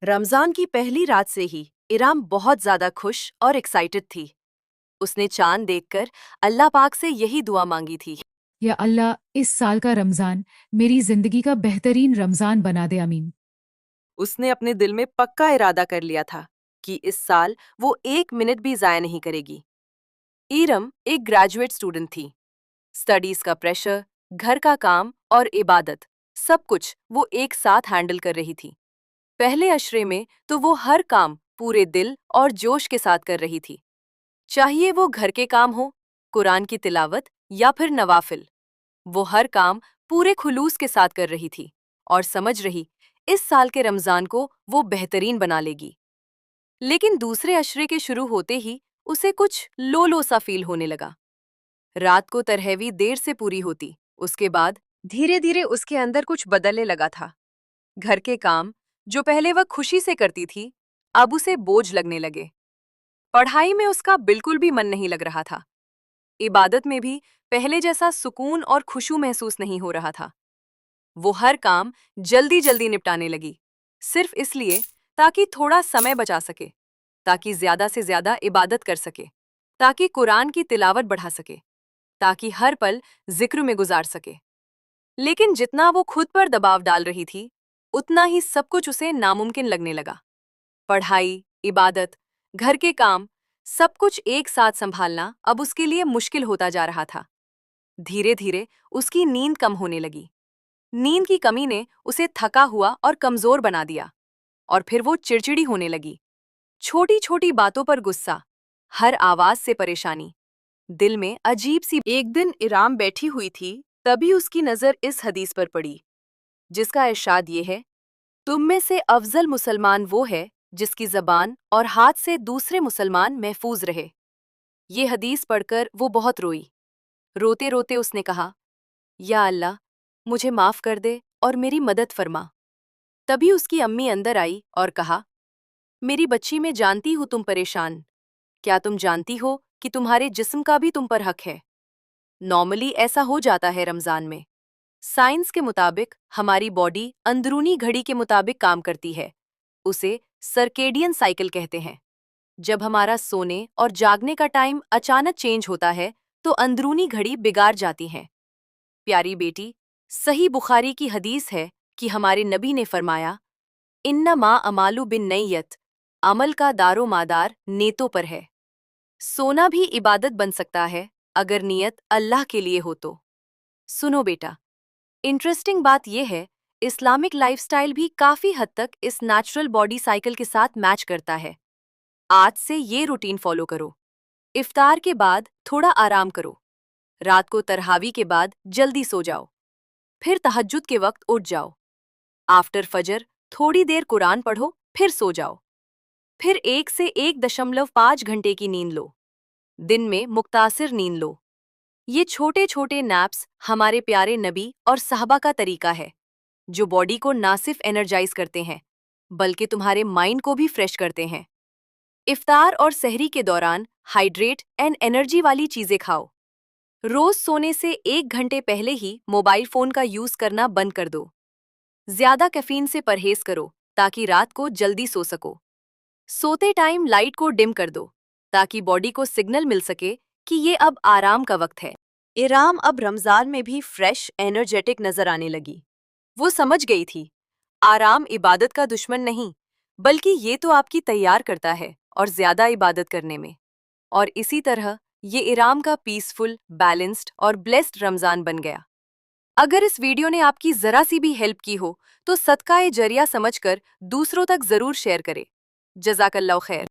रमजान की पहली रात से ही इराम बहुत ज्यादा खुश और एक्साइटेड थी। उसने चांद देखकर अल्लाह पाक से यही दुआ मांगी थी। या अल्लाह, इस साल का रमज़ान मेरी ज़िंदगी का बेहतरीन रमज़ान बना दे, आमीन। उसने अपने दिल में पक्का इरादा कर लिया था कि इस साल वो एक मिनट भी जाया नहीं करेगी। इरम एक ग्रेजुएट स्टूडेंट थी। स्टडीज का प्रेशर, घर का काम और इबादत, सब कुछ वो एक साथ हैंडल कर रही थी। पहले अशरे में तो वो हर काम पूरे दिल और जोश के साथ कर रही थी, चाहिए वो घर के काम हो, कुरान की तिलावत या फिर नवाफिल। वो हर काम पूरे खुलूस के साथ कर रही थी और समझ रही इस साल के रमजान को वो बेहतरीन बना लेगी। लेकिन दूसरे अशरे के शुरू होते ही उसे कुछ लो लो सा फील होने लगा। रात को तरहवी देर से पूरी होती, उसके बाद धीरे धीरे उसके अंदर कुछ बदलने लगा था। घर के काम जो पहले वह खुशी से करती थी, अब उसे बोझ लगने लगे। पढ़ाई में उसका बिल्कुल भी मन नहीं लग रहा था। इबादत में भी पहले जैसा सुकून और खुशू महसूस नहीं हो रहा था। वो हर काम जल्दी जल्दी निपटाने लगी, सिर्फ इसलिए ताकि थोड़ा समय बचा सके, ताकि ज्यादा से ज्यादा इबादत कर सके, ताकि कुरान की तिलावत बढ़ा सके, ताकि हर पल जिक्र में गुजार सके। लेकिन जितना वो खुद पर दबाव डाल रही थी, उतना ही सब कुछ उसे नामुमकिन लगने लगा। पढ़ाई, इबादत, घर के काम, सब कुछ एक साथ संभालना अब उसके लिए मुश्किल होता जा रहा था। धीरे धीरे उसकी नींद कम होने लगी। नींद की कमी ने उसे थका हुआ और कमजोर बना दिया। और फिर वो चिड़चिड़ी होने लगी। छोटी छोटी बातों पर गुस्सा, हर आवाज से परेशानी, दिल में अजीब सी। एक दिन इराम बैठी हुई थी, तभी उसकी नजर इस हदीस पर पड़ी, जिसका इरशाद ये है, तुम में से अफजल मुसलमान वो है जिसकी जबान और हाथ से दूसरे मुसलमान महफूज रहे। ये हदीस पढ़कर वो बहुत रोई। रोते रोते उसने कहा, या अल्लाह, मुझे माफ कर दे और मेरी मदद फरमा। तभी उसकी अम्मी अंदर आई और कहा, मेरी बच्ची, मैं जानती हूँ तुम परेशान। क्या तुम जानती हो कि तुम्हारे जिस्म का भी तुम पर हक है? नॉर्मली ऐसा हो जाता है रमजान में। साइंस के मुताबिक हमारी बॉडी अंदरूनी घड़ी के मुताबिक काम करती है। उसे सर्केडियन साइकिल कहते हैं। जब हमारा सोने और जागने का टाइम अचानक चेंज होता है, तो अंदरूनी घड़ी बिगाड़ जाती है। प्यारी बेटी, सही बुखारी की हदीस है कि हमारे नबी ने फरमाया, इन्ना मा अमालु बिन नैयत, अमल का दारो मादार नेतों पर है। सोना भी इबादत बन सकता है अगर नियत अल्लाह के लिए हो तो। सुनो बेटा, इंटरेस्टिंग बात यह है, इस्लामिक लाइफस्टाइल भी काफी हद तक इस नेचुरल बॉडी साइकिल के साथ मैच करता है। आज से ये रूटीन फॉलो करो। इफ्तार के बाद थोड़ा आराम करो। रात को तरावी के बाद जल्दी सो जाओ। फिर तहज्जुद के वक्त उठ जाओ। आफ्टर फजर थोड़ी देर कुरान पढ़ो, फिर सो जाओ। फिर 1 से 1.5 घंटे की नींद लो। दिन में मुक्तासिर नींद लो। ये छोटे छोटे नैप्स हमारे प्यारे नबी और साहबा का तरीका है, जो बॉडी को ना सिर्फ एनर्जाइज करते हैं, बल्कि तुम्हारे माइंड को भी फ्रेश करते हैं। इफ्तार और सहरी के दौरान हाइड्रेट एंड एनर्जी वाली चीजें खाओ। रोज सोने से 1 घंटे पहले ही मोबाइल फोन का यूज करना बंद कर दो। ज्यादा कैफीन से परहेज करो ताकि रात को जल्दी सो सको। सोते टाइम लाइट को डिम कर दो ताकि बॉडी को सिग्नल मिल सके कि ये अब आराम का वक्त है। इराम अब रमजान में भी फ्रेश एनर्जेटिक नजर आने लगी। वो समझ गई थी, आराम इबादत का दुश्मन नहीं, बल्कि ये तो आपकी तैयार करता है और ज्यादा इबादत करने में। और इसी तरह ये इराम का पीसफुल, बैलेंस्ड और ब्लेस्ड रमजान बन गया। अगर इस वीडियो ने आपकी जरा सी भी हेल्प की हो, तो सदका ए जरिया समझकर दूसरों तक जरूर शेयर करें। जज़ाकल्लाह खैर।